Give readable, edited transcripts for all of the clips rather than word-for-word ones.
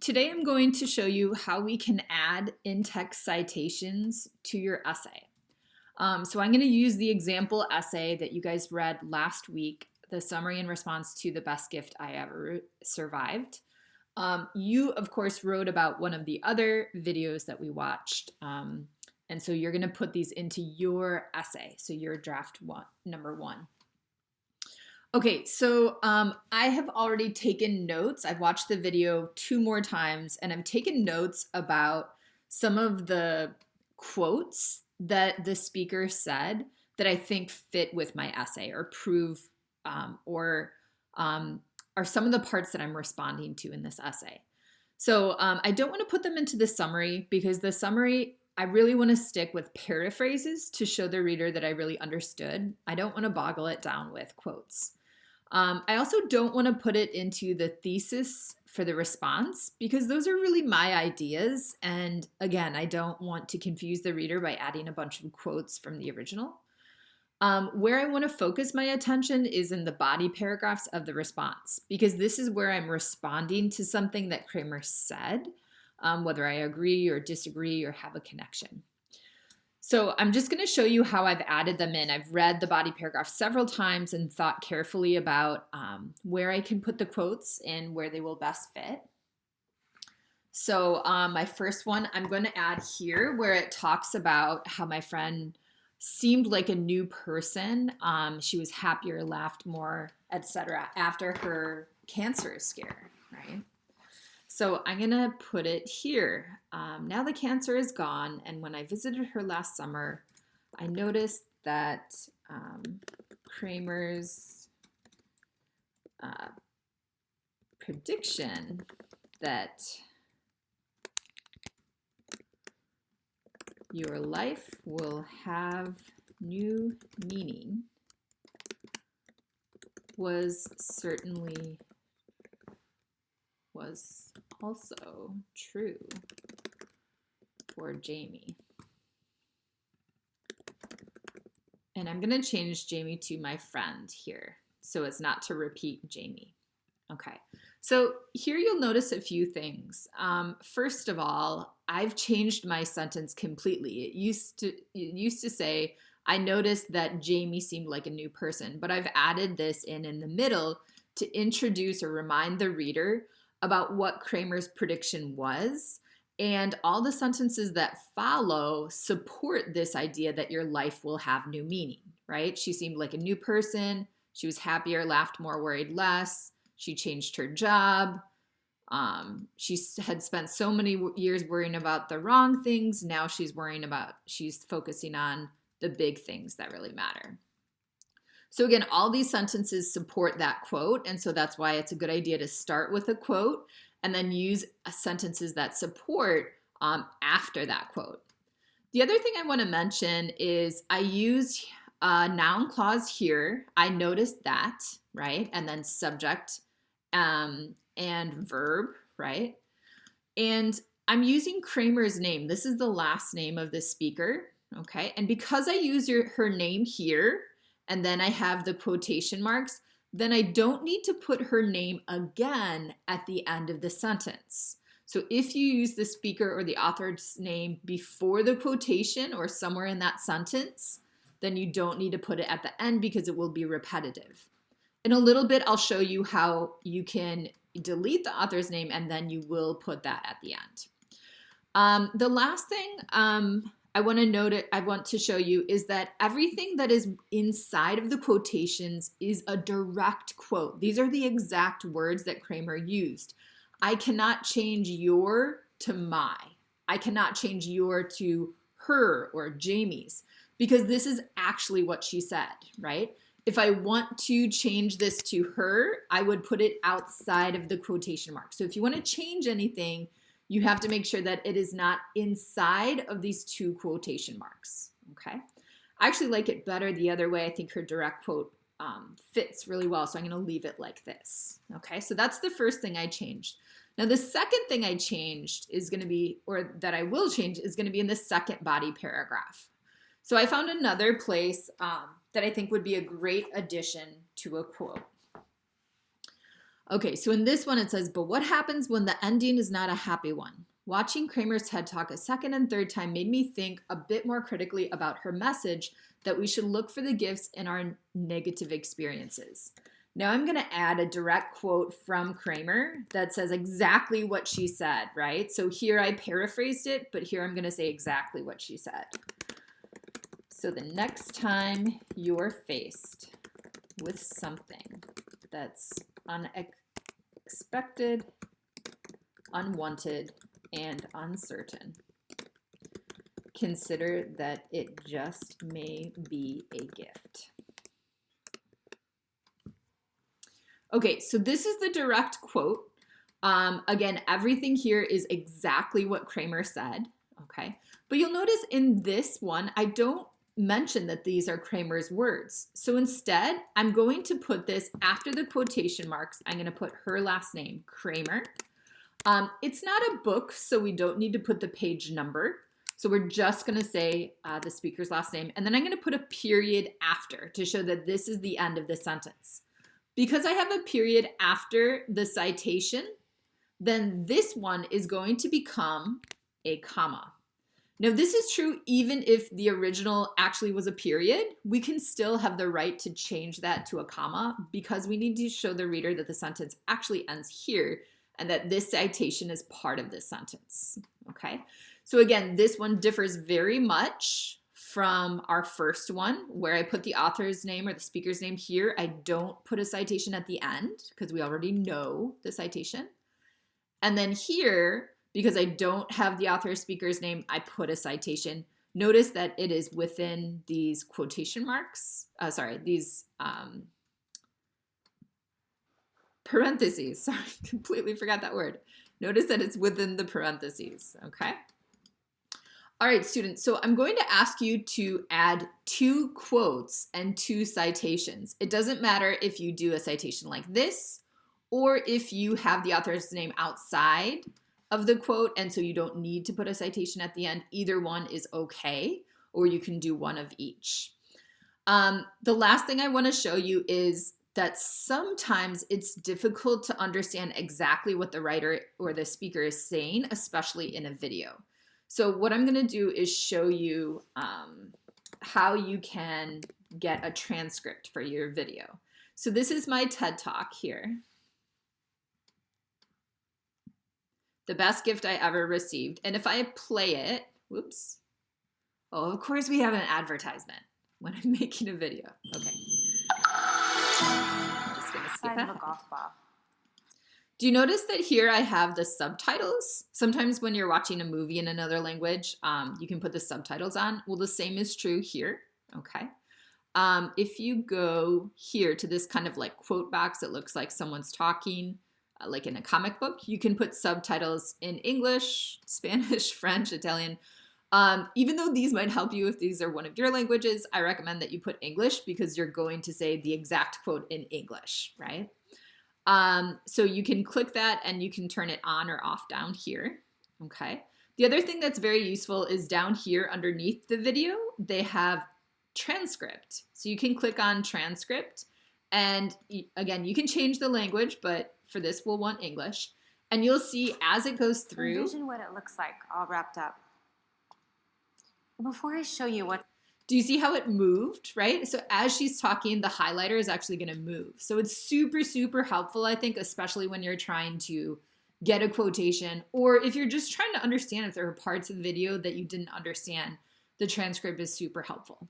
Today I'm going to show you how we can add in-text citations to your essay. So I'm going to use the example essay that you guys read last week, the summary in response to the best gift I ever survived. You, of course, wrote about one of the other videos that we watched. And so you're going to put these into your essay, so your draft number one. Okay, so I have already taken notes. I've watched the video 2 more times, and I've taken notes about some of the quotes that the speaker said that I think fit with my essay or prove or are some of the parts that I'm responding to in this essay. So I don't want to put them into the summary because the summary, I really want to stick with paraphrases to show the reader that I really understood. I don't want to boggle it down with quotes. I also don't want to put it into the thesis for the response because those are really my ideas. And again, I don't want to confuse the reader by adding a bunch of quotes from the original. Where I want to focus my attention is in the body paragraphs of the response because this is where I'm responding to something that Kramer said, whether I agree or disagree or have a connection. So I'm just going to show you how I've added them in. I've read the body paragraph several times and thought carefully about where I can put the quotes and where they will best fit. So my first one I'm going to add here where it talks about how my friend seemed like a new person. She was happier, laughed more, etc. after her cancer scare, right? So I'm going to put it here. Now the cancer is gone, and when I visited her last summer, I noticed that Kramer's prediction that your life will have new meaning was also true for Jamie. And I'm going to change Jamie to my friend here, so it's not to repeat Jamie. Okay, so here you'll notice a few things. First of all, I've changed my sentence completely. It used to say, I noticed that Jamie seemed like a new person, but I've added this in the middle to introduce or remind the reader about what Kramer's prediction was, and all the sentences that follow support this idea that your life will have new meaning, right? She seemed like a new person. She was happier, laughed more, worried less. She changed her job. She had spent so many years worrying about the wrong things. Now she's focusing on the big things that really matter. So again, all these sentences support that quote, and so that's why it's a good idea to start with a quote and then use sentences that support after that quote. The other thing I want to mention is I use a noun clause here. I noticed that, right? And then subject and verb, right? And I'm using Kramer's name. This is the last name of the speaker, okay? And because I use her name here, and then I have the quotation marks, then I don't need to put her name again at the end of the sentence. So if you use the speaker or the author's name before the quotation or somewhere in that sentence, then you don't need to put it at the end because it will be repetitive. In a little bit, I'll show you how you can delete the author's name and then you will put that at the end. The last thing I want to show you is that everything that is inside of the quotations is a direct quote. These are the exact words that Kramer used. I cannot change your to my. I cannot change your to her or Jamie's because this is actually what she said, right? If I want to change this to her, I would put it outside of the quotation mark. So if you want to change anything, you have to make sure that it is not inside of these 2 quotation marks, okay? I actually like it better the other way. I think her direct quote fits really well, so I'm going to leave it like this, okay? So that's the first thing I changed. Now, the second thing I changed is going to be, or that I will change, is going to be in the second body paragraph. So I found another place that I think would be a great addition to a quote. Okay, so in this one it says, but what happens when the ending is not a happy one? Watching Kramer's TED Talk a second and third time made me think a bit more critically about her message that we should look for the gifts in our negative experiences. Now I'm going to add a direct quote from Kramer that says exactly what she said, right? So here I paraphrased it, but here I'm going to say exactly what she said. So the next time you're faced with something that's unexpected, unwanted, and uncertain, consider that it just may be a gift. Okay, so this is the direct quote. Again, everything here is exactly what Kramer said, okay? But you'll notice in this one, I don't mention that these are Kramer's words. So instead, I'm going to put this after the quotation marks. I'm going to put her last name, Kramer. It's not a book, so we don't need to put the page number. So we're just going to say the speaker's last name. And then I'm going to put a period after to show that this is the end of the sentence. Because I have a period after the citation, then this one is going to become a comma. Now, this is true even if the original actually was a period. We can still have the right to change that to a comma because we need to show the reader that the sentence actually ends here and that this citation is part of this sentence, okay? So again, this one differs very much from our first one where I put the author's name or the speaker's name here. I don't put a citation at the end because we already know the citation. And then here, because I don't have the author or speaker's name, I put a citation. Notice that it is within these quotation marks. These parentheses. Sorry, completely forgot that word. Notice that it's within the parentheses, okay? All right, students, so I'm going to ask you to add 2 quotes and 2 citations. It doesn't matter if you do a citation like this or if you have the author's name outside of the quote and so you don't need to put a citation at the end. Either one is okay, or you can do one of each. The last thing I want to show you is that sometimes it's difficult to understand exactly what the writer or the speaker is saying, especially in a video. So what I'm going to do is show you how you can get a transcript for your video. So this is my TED Talk here. The best gift I ever received. And if I play it, whoops. Oh, of course we have an advertisement when I'm making a video. Okay. I'm just going to skip that. Do you notice that here I have the subtitles? Sometimes when you're watching a movie in another language, you can put the subtitles on. Well, the same is true here, okay? If you go here to this kind of like quote box, it looks like someone's talking, like in a comic book. You can put subtitles in English, Spanish, French, Italian. Even though these might help you if these are one of your languages, I recommend that you put English because you're going to say the exact quote in English, right? So you can click that and you can turn it on or off down here, okay? The other thing that's very useful is down here underneath the video, they have transcript. So you can click on transcript and again, you can change the language, but for this we'll want English. And you'll see as it goes through. Envision what it looks like all wrapped up. Before I show you what. Do you see how it moved, right? So as she's talking, the highlighter is actually going to move. So it's super, super helpful, I think, especially when you're trying to get a quotation or if you're just trying to understand if there are parts of the video that you didn't understand, the transcript is super helpful.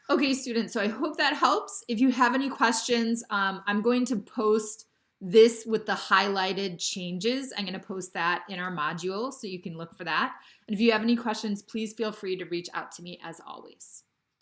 Okay, students, so I hope that helps. If you have any questions, I'm going to post this with the highlighted changes. I'm going to post that in our module so you can look for that. And if you have any questions, please feel free to reach out to me as always.